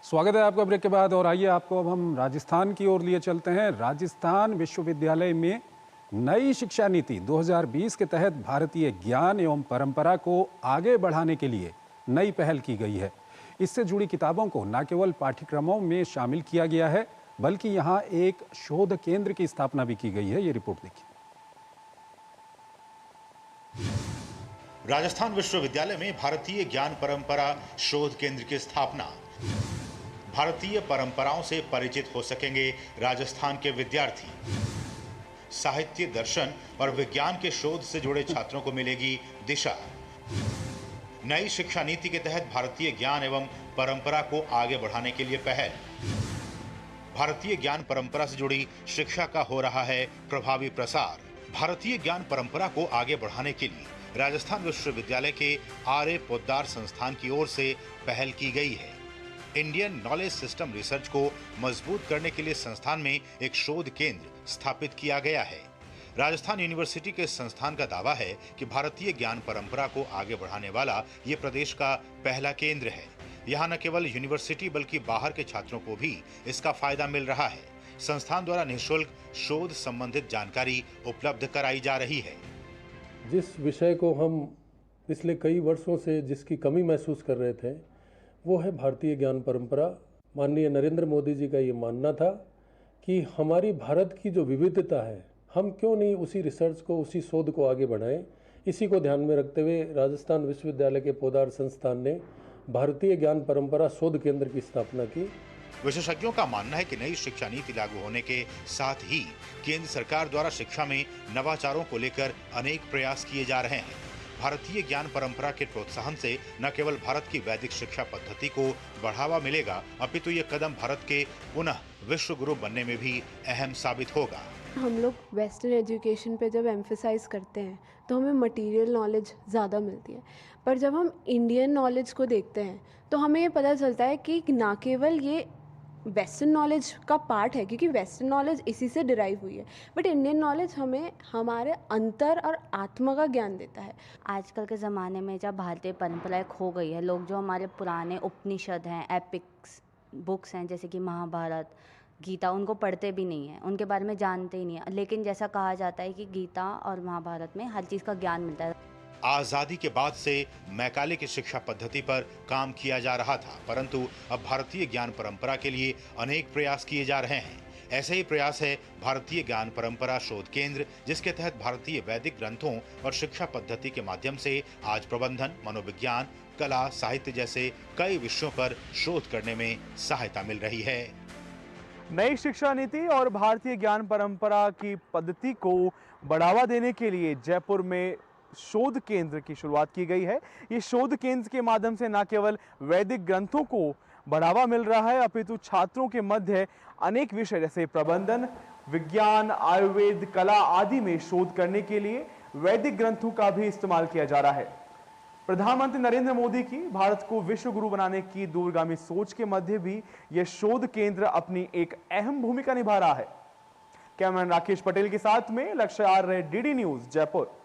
स्वागत है आपका ब्रेक के बाद। और आइए आपको अब हम राजस्थान की ओर लिए चलते हैं। राजस्थान विश्वविद्यालय में नई शिक्षा नीति 2020 के तहत भारतीय ज्ञान एवं परंपरा को आगे बढ़ाने के लिए नई पहल की गई है। इससे जुड़ी किताबों को न केवल पाठ्यक्रमों में शामिल किया गया है, बल्कि यहाँ एक शोध केंद्र की स्थापना भी की गई है। ये रिपोर्ट देखिए। राजस्थान विश्वविद्यालय में भारतीय ज्ञान परंपरा शोध केंद्र की स्थापना। भारतीय परंपराओं से परिचित हो सकेंगे राजस्थान के विद्यार्थी। साहित्य, दर्शन और विज्ञान के शोध से जुड़े छात्रों को मिलेगी दिशा। नई शिक्षा नीति के तहत भारतीय ज्ञान एवं परंपरा को आगे बढ़ाने के लिए पहल। भारतीय ज्ञान परंपरा से जुड़ी शिक्षा का हो रहा है प्रभावी प्रसार। भारतीय ज्ञान परंपरा को आगे बढ़ाने के लिए राजस्थान विश्वविद्यालय के आर्य पोद्दार संस्थान की ओर से पहल की गई है। इंडियन नॉलेज सिस्टम रिसर्च को मजबूत करने के लिए संस्थान में एक शोध केंद्र स्थापित किया गया है। राजस्थान यूनिवर्सिटी के संस्थान का दावा है कि भारतीय ज्ञान परंपरा को आगे बढ़ाने वाला ये प्रदेश का पहला केंद्र है। यहाँ न केवल यूनिवर्सिटी बल्कि बाहर के छात्रों को भी इसका फायदा मिल रहा है। संस्थान द्वारा निःशुल्क शोध संबंधित जानकारी उपलब्ध कराई जा रही है। जिस विषय को हम पिछले कई वर्षों से जिसकी कमी महसूस कर रहे थे, वो है भारतीय ज्ञान परंपरा। माननीय नरेंद्र मोदी जी का ये मानना था कि हमारी भारत की जो विविधता है, हम क्यों नहीं उसी रिसर्च को, उसी शोध को आगे बढ़ाएं। इसी को ध्यान में रखते हुए राजस्थान विश्वविद्यालय के पोद्दार संस्थान ने भारतीय ज्ञान परंपरा शोध केंद्र की स्थापना की। विशेषज्ञों का मानना है कि नई शिक्षा नीति लागू होने के साथ ही केंद्र सरकार द्वारा शिक्षा में नवाचारों को लेकर अनेक प्रयास किए जा रहे हैं। भारतीय ज्ञान परंपरा के प्रोत्साहन से न केवल भारत की वैदिक शिक्षा पद्धति को बढ़ावा मिलेगा, अपितु ये कदम भारत के पुनः विश्व गुरु बनने में भी अहम साबित होगा। हम लोग वेस्टर्न एजुकेशन पे जब एम्फेसाइज करते हैं तो हमें मटेरियल नॉलेज ज़्यादा मिलती है, पर जब हम इंडियन नॉलेज को देखते हैं तो हमें ये पता चलता है कि ना केवल ये वेस्टर्न नॉलेज का पार्ट है, क्योंकि वेस्टर्न नॉलेज इसी से डिराइव हुई है, बट इंडियन नॉलेज हमें हमारे अंतर और आत्मा का ज्ञान देता है। आजकल के ज़माने में जब भारतीय परंपराएं खो गई है, लोग जो हमारे पुराने उपनिषद हैं, एपिक्स बुक्स हैं जैसे कि महाभारत, गीता, उनको पढ़ते भी नहीं हैं, उनके बारे में जानते ही नहीं है। लेकिन जैसा कहा जाता है कि गीता और महाभारत में हर चीज़ का ज्ञान मिलता है। आजादी के बाद से मैकाले की शिक्षा पद्धति पर काम किया जा रहा था, परंतु अब भारतीय ज्ञान परंपरा के लिए अनेक प्रयास किए जा रहे हैं। ऐसे ही प्रयास है भारतीय ज्ञान परंपरा शोध केंद्र, जिसके तहत भारतीय वैदिक ग्रंथों और शिक्षा पद्धति के माध्यम से आज प्रबंधन, मनोविज्ञान, कला, साहित्य जैसे कई विषयों पर शोध करने में सहायता मिल रही है। नई शिक्षा नीति और भारतीय ज्ञान परंपरा की पद्धति को बढ़ावा देने के लिए जयपुर में शोध केंद्र की शुरुआत की गई है। ये शोध केंद्र के माध्यम से न केवल वैदिक ग्रंथों को बढ़ावा मिल रहा है, अपितु छात्रों के मध्य अनेक विषय जैसे प्रबंधन, विज्ञान, आयुर्वेद, कला आदि में शोध करने के लिए वैदिक ग्रंथों का भी इस्तेमाल किया जा रहा है। प्रधानमंत्री नरेंद्र मोदी की भारत को विश्व गुरु बनाने की दूरगामी सोच के मध्य भी यह शोध केंद्र अपनी एक अहम भूमिका निभा रहा है। कैमरामैन राकेश पटेल के साथ में लक्ष्य आर्य, डीडी न्यूज, जयपुर।